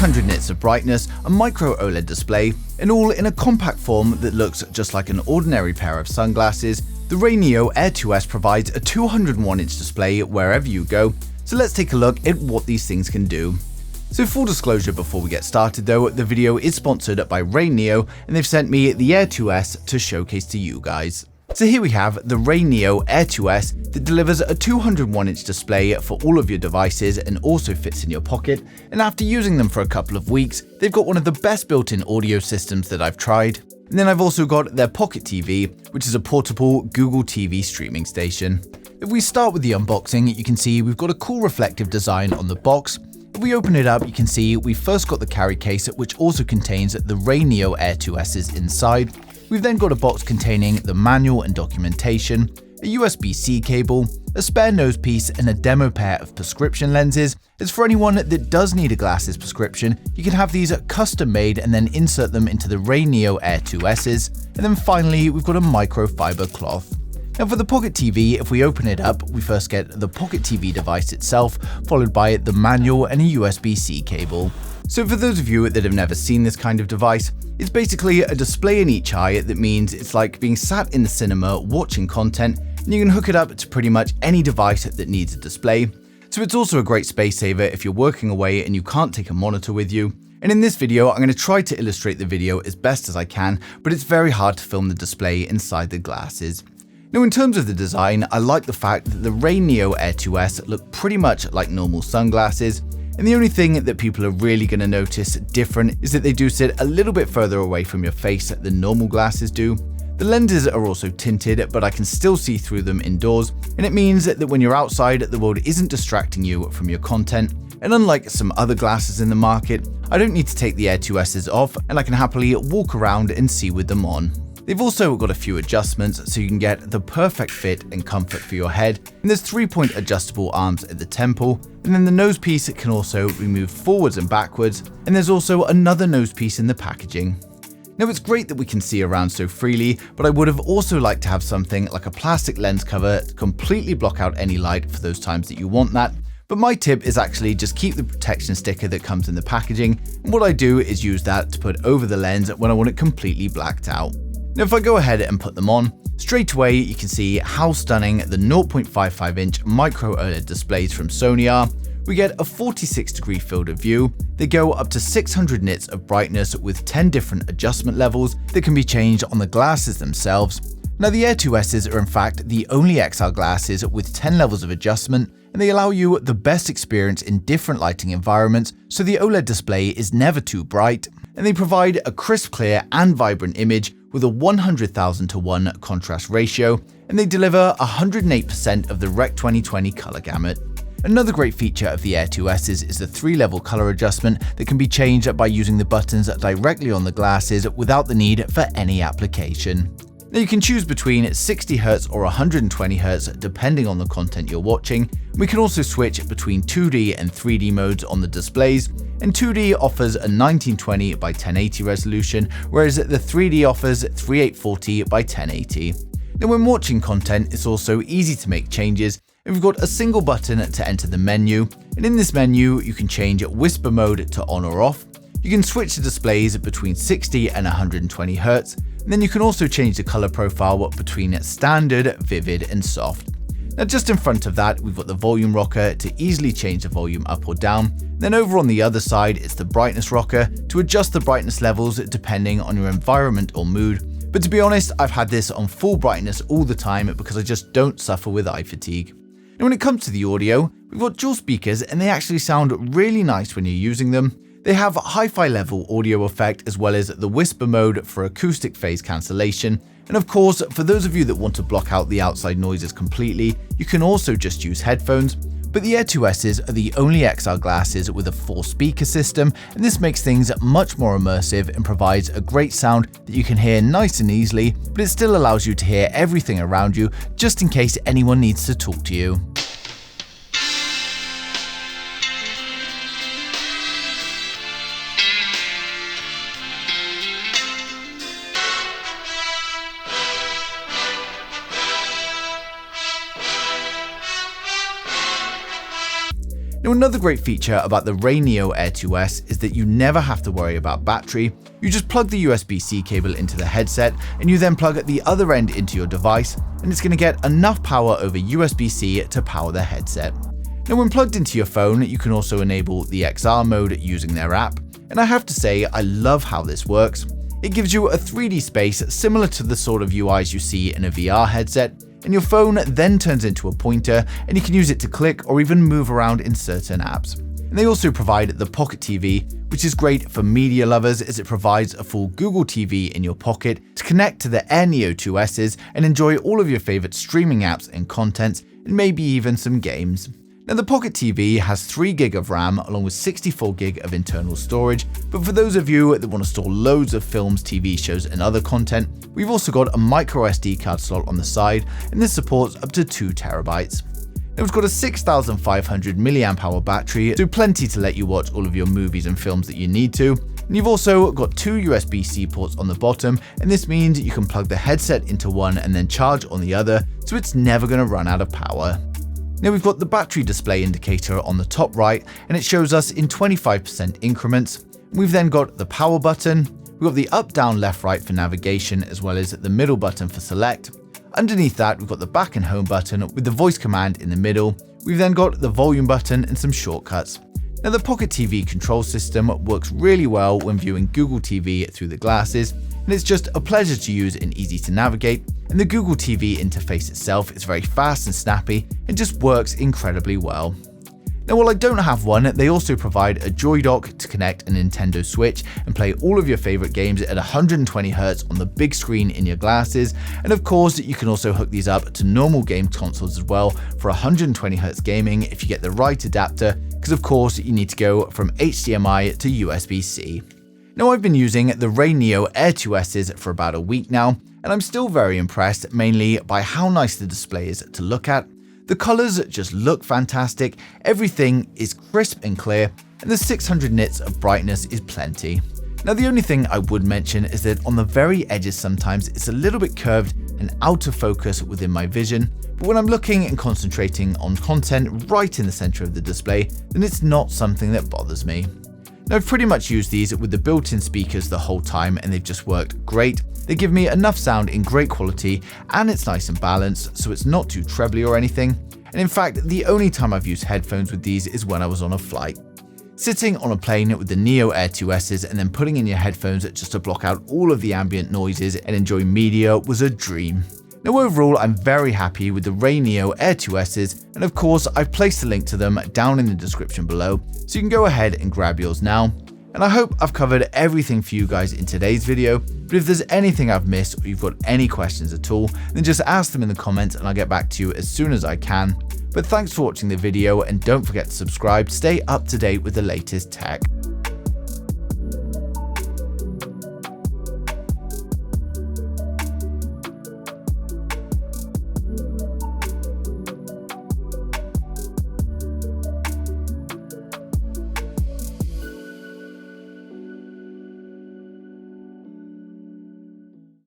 600 nits of brightness, a micro OLED display, and all in a compact form that looks just like an ordinary pair of sunglasses. The RayNeo Air 2S provides a 201-inch display wherever you go, so let's take a look at what these things can do. So full disclosure before we get started though, the video is sponsored by RayNeo and they've sent me the Air 2S to showcase to you guys. So here we have the RayNeo Air 2S that delivers a 201-inch display for all of your devices and also fits in your pocket, and after using them for a couple of weeks, they've got one of the best built-in audio systems that I've tried. And then I've also got their Pocket TV, which is a portable Google TV streaming station. If we start with the unboxing, you can see we've got a cool reflective design on the box. If we open it up, you can see we've first got the carry case, which also contains the RayNeo Air 2S's inside. We've then got a box containing the manual and documentation, a USB-C cable, a spare nose piece, and a demo pair of prescription lenses. As for anyone that does need a glasses prescription, you can have these custom made and then insert them into the RayNeo Air 2S's. And then finally, we've got a microfiber cloth. Now for the Pocket TV, if we open it up, we first get the Pocket TV device itself, followed by the manual and a USB-C cable. So for those of you that have never seen this kind of device, it's basically a display in each eye that means it's like being sat in the cinema watching content, and you can hook it up to pretty much any device that needs a display. So it's also a great space saver if you're working away and you can't take a monitor with you. And in this video, I'm going to try to illustrate the video as best as I can, but it's very hard to film the display inside the glasses. Now in terms of the design, I like the fact that the RayNeo Air 2S look pretty much like normal sunglasses, and the only thing that people are really going to notice different is that they do sit a little bit further away from your face than normal glasses do. The lenses are also tinted, but I can still see through them indoors, and it means that when you're outside, the world isn't distracting you from your content. And unlike some other glasses in the market, I don't need to take the Air 2S's off, and I can happily walk around and see with them on. They've also got a few adjustments so you can get the perfect fit and comfort for your head, and there's 3-point adjustable arms at the temple, and then the nose piece can also be moved forwards and backwards, and there's also another nose piece in the packaging. Now it's great that we can see around so freely, but I would have also liked to have something like a plastic lens cover to completely block out any light for those times that you want that. But my tip is actually just keep the protection sticker that comes in the packaging, and what I do is use that to put over the lens when I want it completely blacked out. Now if I go ahead and put them on, straight away you can see how stunning the 0.55-inch micro OLED displays from Sony are. We get a 46-degree field of view, they go up to 600 nits of brightness with 10 different adjustment levels that can be changed on the glasses themselves. Now the Air 2S's are in fact the only XR glasses with 10 levels of adjustment, and they allow you the best experience in different lighting environments, so the OLED display is never too bright, and they provide a crisp, clear and vibrant image with a 100,000 to 1 contrast ratio, and they deliver 108% of the Rec 2020 color gamut. Another great feature of the Air 2S's is the 3-level color adjustment that can be changed by using the buttons directly on the glasses without the need for any application. Now you can choose between 60Hz or 120Hz depending on the content you're watching. We can also switch between 2D and 3D modes on the displays, and 2D offers a 1920 by 1080 resolution, whereas the 3D offers 3840 by 1080. Now when watching content, it's also easy to make changes, and we've got a single button to enter the menu, and in this menu you can change whisper mode to on or off. You can switch the displays between 60 and 120 Hz, and then you can also change the color profile between standard, vivid and soft. Now just in front of that, we've got the volume rocker to easily change the volume up or down. Then over on the other side, it's the brightness rocker to adjust the brightness levels depending on your environment or mood. But to be honest, I've had this on full brightness all the time because I just don't suffer with eye fatigue. Now when it comes to the audio, we've got dual speakers and they actually sound really nice when you're using them. They have hi-fi level audio effect as well as the whisper mode for acoustic phase cancellation. And of course, for those of you that want to block out the outside noises completely, you can also just use headphones. But the Air 2S's are the only XR glasses with a 4-speaker system, and this makes things much more immersive and provides a great sound that you can hear nice and easily, but it still allows you to hear everything around you just in case anyone needs to talk to you. Now, another great feature about the RayNeo Air 2S is that you never have to worry about battery. You just plug the USB-C cable into the headset and you then plug at the other end into your device, and it's going to get enough power over USB-C to power the headset. Now, when plugged into your phone, you can also enable the XR mode using their app, and I have to say I love how this works. It gives you a 3D space similar to the sort of UIs you see in a VR headset, and your phone then turns into a pointer and you can use it to click or even move around in certain apps. And they also provide the Pocket TV, which is great for media lovers as it provides a full Google TV in your pocket to connect to the RayNeo 2Ss and enjoy all of your favorite streaming apps and content, and maybe even some games. Now, the Pocket TV has 3 GB of RAM along with 64 GB of internal storage, but for those of you that want to store loads of films, TV shows and other content, we've also got a micro SD card slot on the side, and this supports up to 2 TB. Now, it's got a 6500 mAh battery, so plenty to let you watch all of your movies and films that you need to. And you've also got 2 USB-C ports on the bottom, and this means you can plug the headset into one and then charge on the other, so it's never going to run out of power. Now, we've got the battery display indicator on the top right, and it shows us in 25% increments. We've then got the power button, we've got the up, down, left, right for navigation, as well as the middle button for select. Underneath that, we've got the back and home button with the voice command in the middle. We've then got the volume button and some shortcuts. Now, the Pocket TV control system works really well when viewing Google TV through the glasses, and it's just a pleasure to use and easy to navigate. And the Google TV interface itself is very fast and snappy and just works incredibly well. Now, while I don't have one, they also provide a Joy Dock to connect a Nintendo Switch and play all of your favorite games at 120Hz on the big screen in your glasses. And of course, you can also hook these up to normal game consoles as well for 120Hz gaming if you get the right adapter, because of course you need to go from HDMI to USB-C. Now, I've been using the RayNeo Air 2Ss for about a week now, and I'm still very impressed, mainly by how nice the display is to look at. The colors just look fantastic, everything is crisp and clear, and the 600 nits of brightness is plenty. Now, the only thing I would mention is that on the very edges sometimes it's a little bit curved and out of focus within my vision, but when I'm looking and concentrating on content right in the center of the display, then it's not something that bothers me. Now, I've pretty much used these with the built-in speakers the whole time, and they've just worked great. They give me enough sound in great quality, and it's nice and balanced, so it's not too trebly or anything. And in fact, the only time I've used headphones with these is when I was on a flight. Sitting on a plane with the Neo Air 2Ss and then putting in your headphones just to block out all of the ambient noises and enjoy media was a dream. Now, overall, I'm very happy with the RayNeo Air 2Ss, and of course, I've placed a link to them down in the description below, so you can go ahead and grab yours now. And I hope I've covered everything for you guys in today's video, but if there's anything I've missed or you've got any questions at all, then just ask them in the comments and I'll get back to you as soon as I can. But thanks for watching the video, and don't forget to subscribe to stay up to date with the latest tech.